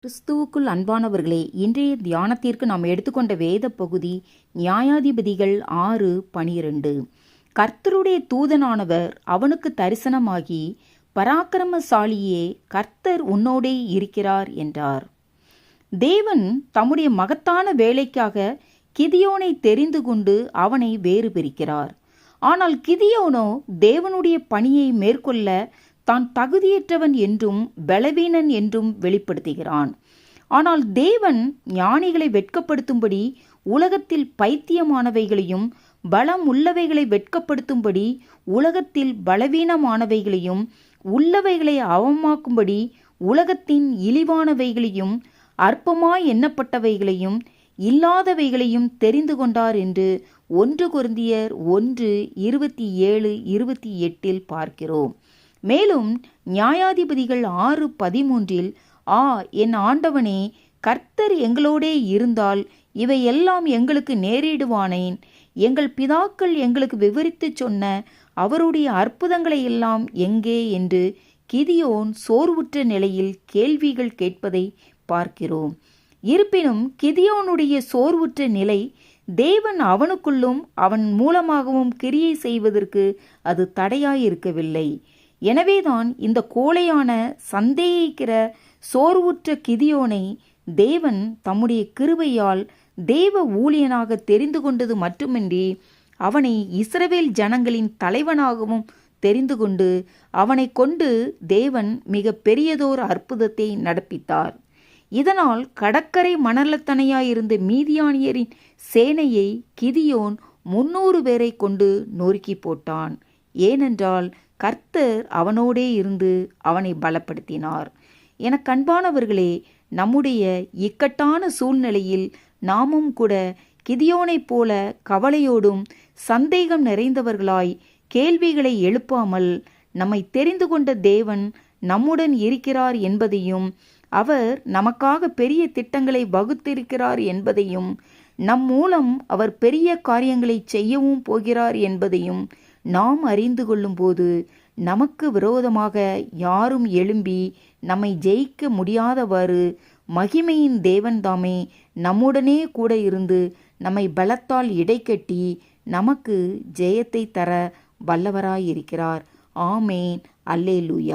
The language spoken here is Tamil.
கிறிஸ்துவுக்குள் அன்பானவர்களே, இன்றைய தியானத்திற்கு நாம் எடுத்துக்கொண்ட வேத பகுதி நியாயாதிபதிகள் 6:12. கர்த்தருடைய தூதனானவர் அவனுக்கு தரிசனமாகி, பராக்கிரமசாலியே, கர்த்தர் உன்னோடே இருக்கிறார் என்றார். தேவன் தம்முடைய மகத்தான வேலைக்காக கிதியோனை தெரிந்து கொண்டு அவனை வேறு பிரிக்கிறார். ஆனால் கிதியோனோ தேவனுடைய பணியை மேற்கொள்ள தான் தகுதியற்றவன் என்றும் பலவீனன் என்றும் வெளிப்படுத்துகிறான். ஆனால் தேவன் ஞானிகளை வெட்கப்படுத்தும்படி உலகத்தில் பைத்தியமானவைகளையும் பலம் உள்ளவைகளை வெட்கப்படுத்தும்படி உலகத்தில் பலவீனமானவைகளையும் உள்ளவைகளை அவமாக்கும்படி உலகத்தின் இழிவானவைகளையும் அற்பமாய் எண்ணப்பட்டவைகளையும் இல்லாதவைகளையும் தெரிந்து கொண்டார் என்று 1 கொரிந்தியர் 1:27-28 பார்க்கிறோம். மேலும் நியாயாதிபதிகள் 6:13 என் ஆண்டவனே, கர்த்தர் எங்களோடே இருந்தால் இவையெல்லாம் எங்களுக்கு நேரிடுவானேன். எங்கள் பிதாக்கள் எங்களுக்கு விவரித்து சொன்ன அவருடைய அற்புதங்களை எல்லாம் எங்கே என்று கிதியோன் சோர்வுற்ற நிலையில் கேள்விகள் கேட்பதை பார்க்கிறோம். இருப்பினும் கிதியோனுடைய சோர்வுற்ற நிலை தேவன் அவனுக்குள்ளும் அவன் மூலமாகவும் கிரியை செய்வதற்கு அது தடையாயிருக்கவில்லை. எனவேதான் இந்த கோழையான சந்தேகிக்கிற சோர்வுற்ற கிதியோனை தேவன் தம்முடைய கிருபையால் தேவ ஊழியனாக தெரிந்து கொண்டது மட்டுமின்றி அவனை இஸ்ரவேல் ஜனங்களின் தலைவனாகவும் தெரிந்து கொண்டு அவனை கொண்டு தேவன் மிக பெரியதோர் அற்புதத்தை நடப்பித்தார். இதனால் கடற்கரை மணலத்தனையாயிருந்த மீதியானியரின் சேனையை கிதியோன் 300 பேரை கொண்டு நொறுக்கி போட்டான். ஏனென்றால் கர்த்தர் அவனோடே இருந்து அவனை பலப்படுத்தினார். எனக்கு அன்பானவர்களே, நம்முடைய இக்கட்டான சூழ்நிலையில் நாமும் கூட கிதியோனைப் போல கவலையோடும் சந்தேகம் நிறைந்தவர்களாய் கேள்விகளை எழுப்பாமல், நம்மை தெரிந்து கொண்ட தேவன் நம்முடன் இருக்கிறார் என்பதையும் அவர் நமக்காக பெரிய திட்டங்களை வகுத்திருக்கிறார் என்பதையும் நம் மூலம் அவர் பெரிய காரியங்களை செய்யவும் போகிறார் என்பதையும் நாம் அறிந்து கொள்ளும்போது நமக்கு விரோதமாக யாரும் எழும்பி நம்மை ஜெயிக்க முடியாதவாறு மகிமையின் தேவன் தாமே நம்முடனே கூட இருந்து நம்மை பலத்தால் இடைக்கட்டி நமக்கு ஜெயத்தை தர வல்லவராயிருக்கிறார். ஆமேன். அல்லேலூயா.